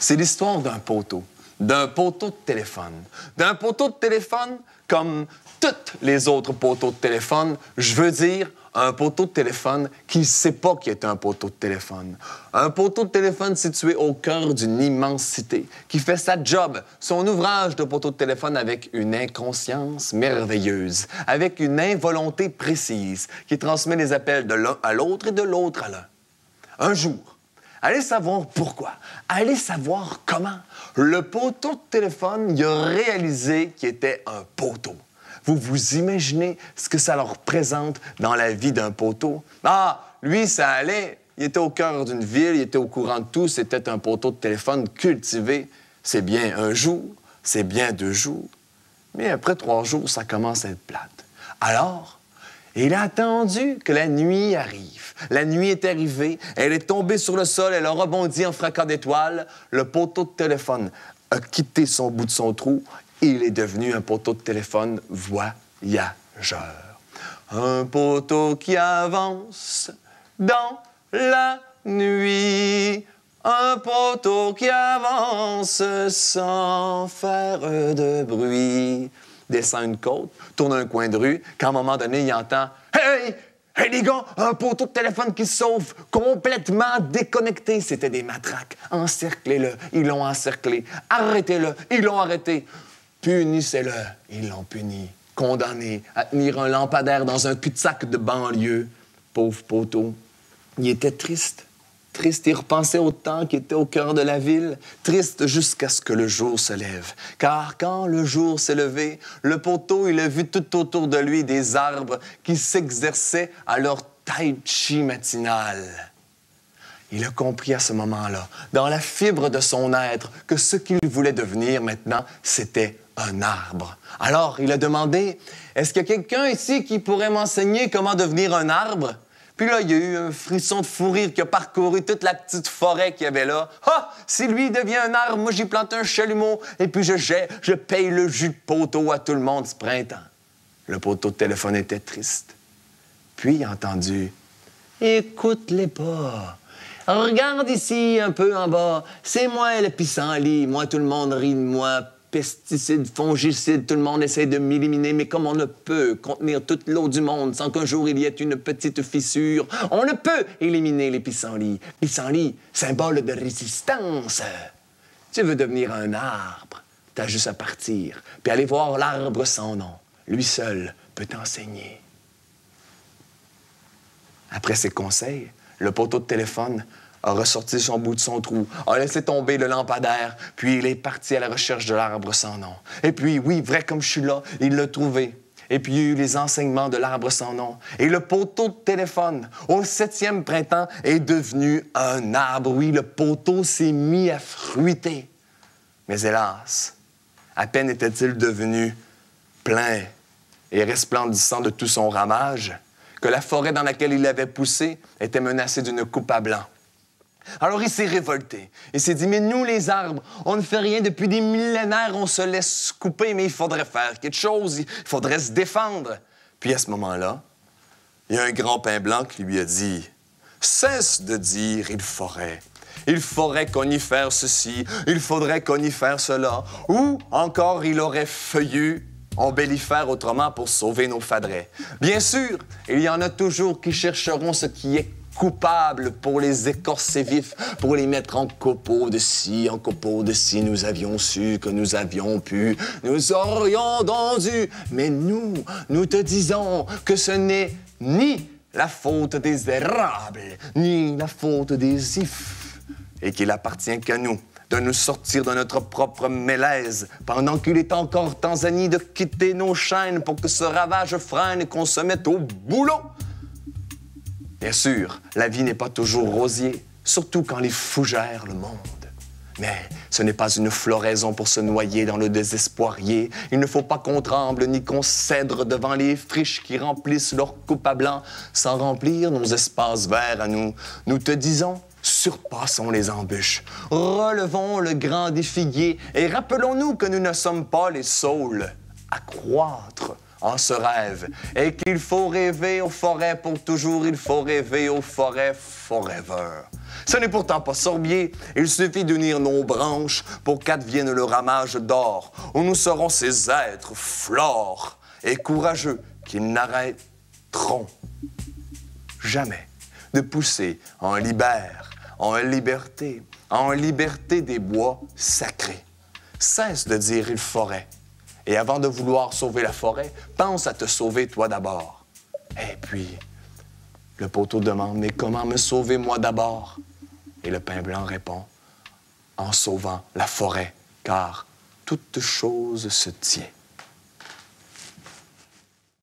C'est l'histoire d'un poteau de téléphone. D'un poteau de téléphone comme tous les autres poteaux de téléphone, je veux dire un poteau de téléphone qui ne sait pas qu'il est un poteau de téléphone. Un poteau de téléphone situé au cœur d'une immense cité, qui fait sa job, son ouvrage de poteau de téléphone avec une inconscience merveilleuse, avec une involonté précise, qui transmet les appels de l'un à l'autre et de l'autre à l'un. Un jour, allez savoir pourquoi, allez savoir comment, le poteau de téléphone il a réalisé qu'il était un poteau. Vous vous imaginez ce que ça leur représente dans la vie d'un poteau? Ah, lui, ça allait. Il était au cœur d'une ville, il était au courant de tout. C'était un poteau de téléphone cultivé. C'est bien un jour, c'est bien 2 jours. Mais après 3 jours, ça commence à être plate. Alors, il a attendu que la nuit arrive. La nuit est arrivée, elle est tombée sur le sol, elle a rebondi en fracas d'étoiles. Le poteau de téléphone a quitté son bout de son trou. Il est devenu un poteau de téléphone voyageur. Un poteau qui avance dans la nuit. Un poteau qui avance sans faire de bruit. Descend une côte, tourne un coin de rue, qu'à un moment donné, il entend « Hey! Hey, les gars! Un poteau de téléphone qui se sauve, complètement déconnecté. » C'était des matraques. Encerclez-le. Ils l'ont encerclé. Arrêtez-le. Ils l'ont arrêté. Punissez-le. Ils l'ont puni. Condamné à tenir un lampadaire dans un cul-de-sac de banlieue. Pauvre poteau. Il était triste. Triste, il repensait au temps qui était au cœur de la ville. Triste jusqu'à ce que le jour se lève. Car quand le jour s'est levé, le poteau, il a vu tout autour de lui des arbres qui s'exerçaient à leur tai chi matinal. Il a compris à ce moment-là, dans la fibre de son être, que ce qu'il voulait devenir maintenant, c'était un arbre. Alors, il a demandé, « Est-ce qu'il y a quelqu'un ici qui pourrait m'enseigner comment devenir un arbre? » Puis là, il y a eu un frisson de fou rire qui a parcouru toute la petite forêt qu'il y avait là. « Ah! Si lui devient un arbre, moi j'y plante un chalumeau et puis je paye le jus de poteau à tout le monde ce printemps. » Le poteau de téléphone était triste. Puis il a entendu, « Écoute-les pas. Regarde ici, un peu en bas. C'est moi le pissenlit. Moi, tout le monde rit de moi. Pesticides, fongicides, tout le monde essaie de m'éliminer. Mais comme on ne peut contenir toute l'eau du monde sans qu'un jour il y ait une petite fissure, on ne peut éliminer les pissenlits. Pissenlit, symbole de résistance. Tu veux devenir un arbre, t'as juste à partir, puis aller voir l'arbre sans nom. Lui seul peut t'enseigner. » Après ces conseils, le poteau de téléphone a ressorti son bout de son trou, a laissé tomber le lampadaire, puis il est parti à la recherche de l'arbre sans nom. Et puis, oui, vrai comme je suis là, il l'a trouvé. Et puis, il y a eu les enseignements de l'arbre sans nom. Et le poteau de téléphone, au 7e printemps, est devenu un arbre. Oui, le poteau s'est mis à fruiter. Mais hélas, à peine était-il devenu plein et resplendissant de tout son ramage, que la forêt dans laquelle il avait poussé était menacée d'une coupe à blanc. Alors il s'est révolté. Il s'est dit, mais nous, les arbres, on ne fait rien depuis des millénaires, on se laisse couper, mais il faudrait faire quelque chose, il faudrait se défendre. Puis à ce moment-là, il y a un grand pin blanc qui lui a dit, cesse de dire, il faudrait qu'on y fasse ceci, il faudrait qu'on y fasse cela, ou encore il aurait feuillu, embellifère autrement pour sauver nos fadrets. Bien sûr, il y en a toujours qui chercheront ce qui est coupable pour les écorcer vifs, pour les mettre en copeaux de ci, en copeaux de ci. Nous avions su que nous avions pu, nous aurions donc dû. Mais nous te disons que ce n'est ni la faute des érables, ni la faute des ifs, et qu'il appartient qu'à nous de nous sortir de notre propre mélèze, pendant qu'il est encore temps, Annie, de quitter nos chaînes pour que ce ravage freine et qu'on se mette au boulot. Bien sûr, la vie n'est pas toujours rosier, surtout quand les fous gèrent le monde. Mais ce n'est pas une floraison pour se noyer dans le désespoirier. Il ne faut pas qu'on tremble ni qu'on cèdre devant les friches qui remplissent leur coupe à blanc sans remplir nos espaces verts à nous. Nous te disons, surpassons les embûches, relevons le grand défiguier et rappelons-nous que nous ne sommes pas les seuls à croître en ce rêve, et qu'il faut rêver aux forêts pour toujours, il faut rêver aux forêts forever. Ce n'est pourtant pas Sorbier, il suffit d'unir nos branches pour qu'advienne le ramage d'or, où nous serons ces êtres flores et courageux qui n'arrêteront jamais de pousser en liberté des bois sacrés. Cesse de dire il forêt, et avant de vouloir sauver la forêt, pense à te sauver toi d'abord. Et puis, le poteau demande, mais comment me sauver moi d'abord? Et le pin blanc répond, en sauvant la forêt, car toute chose se tient